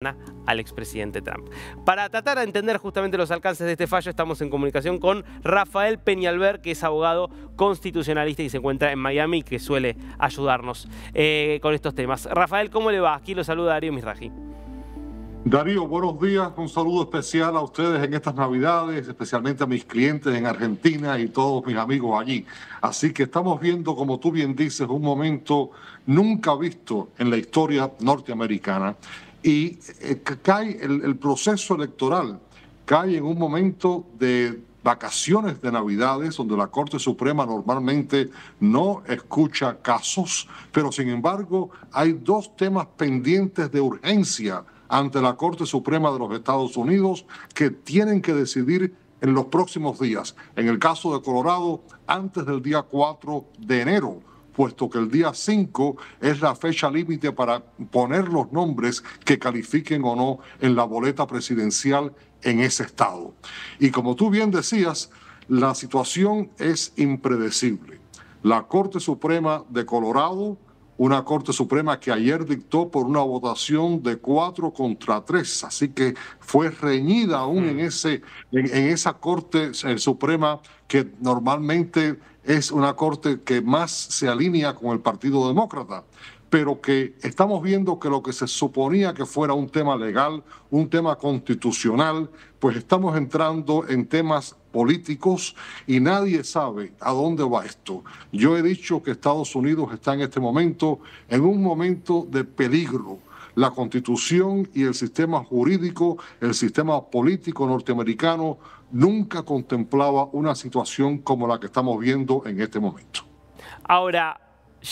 al expresidente Trump. Para tratar de entender justamente los alcances de este fallo, estamos en comunicación con Rafael Peñalver, que es abogado constitucionalista y se encuentra en Miami, que suele ayudarnos con estos temas. Rafael, ¿cómo le va? Aquí lo saluda Darío Misraji. Darío, buenos días. Un saludo especial a ustedes en estas Navidades, especialmente a mis clientes en Argentina y todos mis amigos allí. Así que estamos viendo, como tú bien dices, un momento nunca visto en la historia norteamericana. Y cae el proceso electoral, cae en un momento de vacaciones de Navidades, donde la Corte Suprema normalmente no escucha casos, pero sin embargo hay dos temas pendientes de urgencia ante la Corte Suprema de los Estados Unidos que tienen que decidir en los próximos días. En el caso de Colorado, antes del día 4 de enero, puesto que el día 5 es la fecha límite para poner los nombres que califiquen o no en la boleta presidencial en ese estado. Y como tú bien decías, la situación es impredecible. La Corte Suprema de Colorado, una Corte Suprema que ayer dictó por una votación de 4 contra 3, así que fue reñida aún en esa Corte Suprema que normalmente es una corte que más se alinea con el Partido Demócrata, pero que estamos viendo que lo que se suponía que fuera un tema legal, un tema constitucional, pues estamos entrando en temas políticos y nadie sabe a dónde va esto. Yo he dicho que Estados Unidos está en este momento en un momento de peligro. La Constitución y el sistema jurídico, el sistema político norteamericano nunca contemplaba una situación como la que estamos viendo en este momento. Ahora,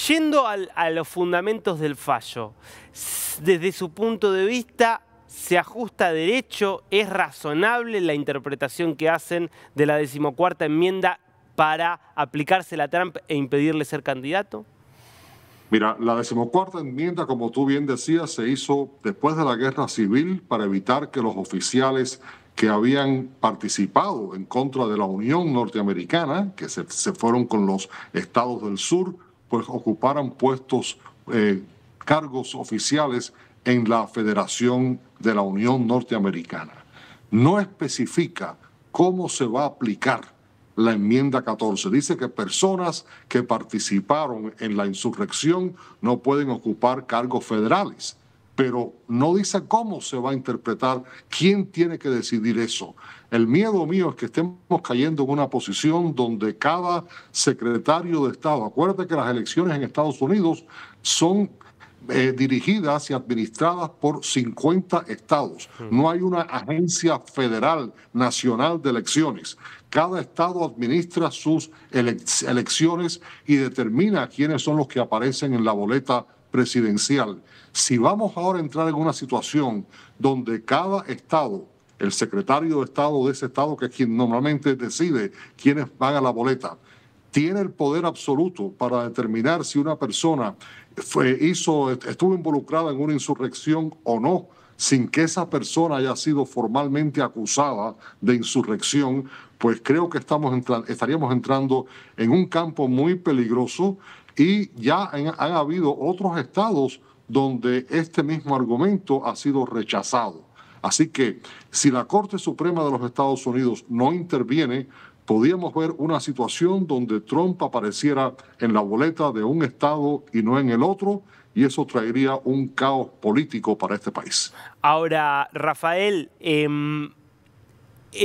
yendo a los fundamentos del fallo, desde su punto de vista, ¿se ajusta a derecho? ¿Es razonable la interpretación que hacen de la 14ª enmienda para aplicársela a Trump e impedirle ser candidato? Mira, la 14ª enmienda, como tú bien decías, se hizo después de la Guerra Civil para evitar que los oficiales que habían participado en contra de la Unión Norteamericana, que se fueron con los estados del sur, pues ocuparan puestos, cargos oficiales en la Federación de la Unión Norteamericana. No especifica cómo se va a aplicar la enmienda 14. Dice que personas que participaron en la insurrección no pueden ocupar cargos federales, pero no dice cómo se va a interpretar, quién tiene que decidir eso. El miedo mío es que estemos cayendo en una posición donde cada secretario de Estado, acuérdate que las elecciones en Estados Unidos son dirigidas y administradas por 50 estados. No hay una agencia federal nacional de elecciones. Cada estado administra sus elecciones y determina quiénes son los que aparecen en la boleta presidencial. Si vamos ahora a entrar en una situación donde cada estado, el secretario de Estado de ese estado, que es quien normalmente decide quiénes van a la boleta, tiene el poder absoluto para determinar si una persona estuvo involucrada en una insurrección o no, sin que esa persona haya sido formalmente acusada de insurrección, pues creo que estaríamos entrando en un campo muy peligroso y ya han habido otros estados donde este mismo argumento ha sido rechazado. Así que si la Corte Suprema de los Estados Unidos no interviene, podríamos ver una situación donde Trump apareciera en la boleta de un estado y no en el otro, y eso traería un caos político para este país. Ahora, Rafael, en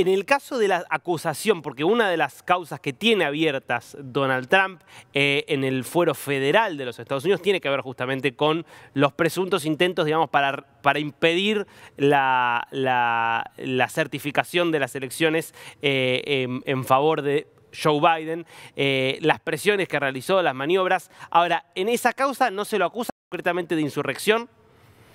el caso de la acusación, porque una de las causas que tiene abiertas Donald Trump en el fuero federal de los Estados Unidos tiene que ver justamente con los presuntos intentos, digamos, para impedir la certificación de las elecciones en favor de Joe Biden, las presiones que realizó, las maniobras. Ahora, en esa causa no se lo acusa concretamente de insurrección.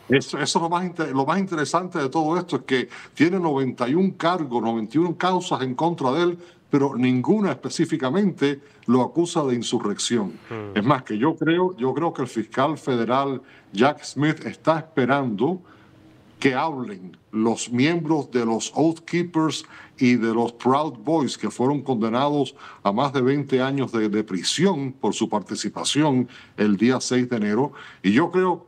Eso es lo más interesante de todo esto, es que tiene 91 cargos, 91 causas en contra de él, pero ninguna específicamente lo acusa de insurrección. Es más, que yo creo que el fiscal federal Jack Smith está esperando que hablen los miembros de los Oath Keepers y de los Proud Boys, que fueron condenados a más de 20 años de prisión por su participación el día 6 de enero. Y yo creo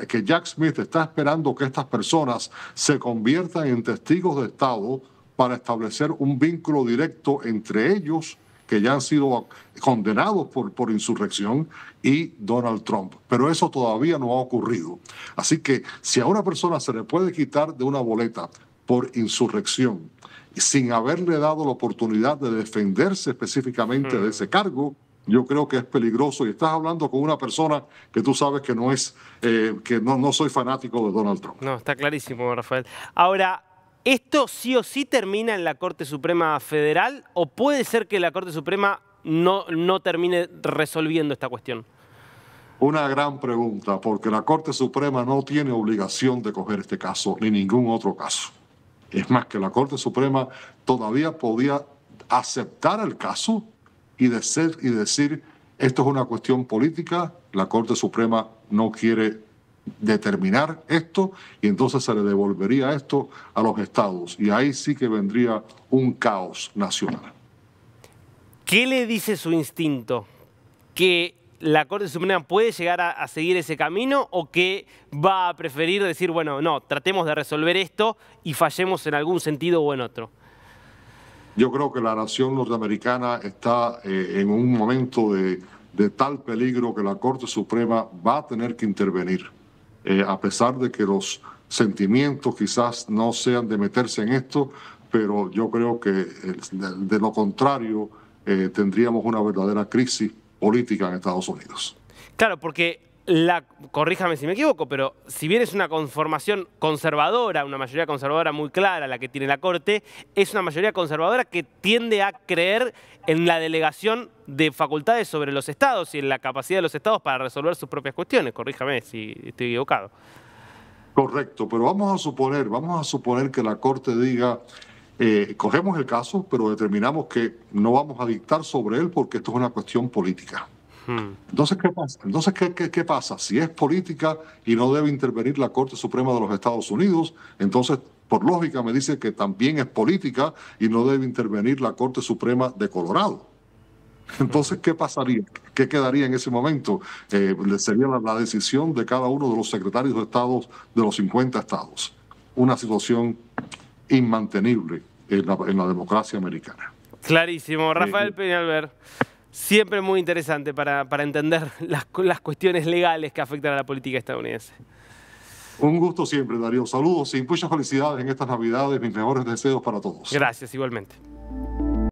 que Jack Smith está esperando que estas personas se conviertan en testigos de Estado para establecer un vínculo directo entre ellos, que ya han sido condenados por insurrección, y Donald Trump. Pero eso todavía no ha ocurrido. Así que si a una persona se le puede quitar de una boleta por insurrección sin haberle dado la oportunidad de defenderse específicamente de ese cargo, yo creo que es peligroso. Y estás hablando con una persona que tú sabes que no es, que no soy fanático de Donald Trump. No, está clarísimo, Rafael. Ahora, ¿esto sí o sí termina en la Corte Suprema Federal o puede ser que la Corte Suprema no termine resolviendo esta cuestión? Una gran pregunta, porque la Corte Suprema no tiene obligación de coger este caso ni ningún otro caso. Es más, que la Corte Suprema todavía podía aceptar el caso y decir, esto es una cuestión política, la Corte Suprema no quiere determinar esto y entonces se le devolvería esto a los estados y ahí sí que vendría un caos nacional. ¿Qué le dice su instinto? ¿Que la Corte Suprema puede llegar a seguir ese camino o que va a preferir decir, bueno, no, tratemos de resolver esto y fallemos en algún sentido o en otro? Yo creo que la nación norteamericana está en un momento de tal peligro que la Corte Suprema va a tener que intervenir. A pesar de que los sentimientos quizás no sean de meterse en esto, pero yo creo que de lo contrario tendríamos una verdadera crisis política en Estados Unidos. Claro, porque, corríjame si me equivoco, pero si bien es una conformación conservadora, una mayoría conservadora muy clara la que tiene la Corte, es una mayoría conservadora que tiende a creer en la delegación de facultades sobre los estados y en la capacidad de los estados para resolver sus propias cuestiones. Corríjame si estoy equivocado. Correcto, pero vamos a suponer que la Corte diga, cogemos el caso, pero determinamos que no vamos a dictar sobre él porque esto es una cuestión política. Entonces, ¿qué pasa? ¿Qué pasa? Si es política y no debe intervenir la Corte Suprema de los Estados Unidos, entonces, por lógica, me dice que también es política y no debe intervenir la Corte Suprema de Colorado. Entonces, ¿qué pasaría? ¿Qué quedaría en ese momento? Sería la decisión de cada uno de los secretarios de Estado de los 50 estados. Una situación inmantenible en la democracia americana. Clarísimo. Rafael Peñalver. Siempre muy interesante para entender las cuestiones legales que afectan a la política estadounidense. Un gusto siempre, Darío. Saludos y muchas felicidades en estas Navidades. Mis mejores deseos para todos. Gracias, igualmente.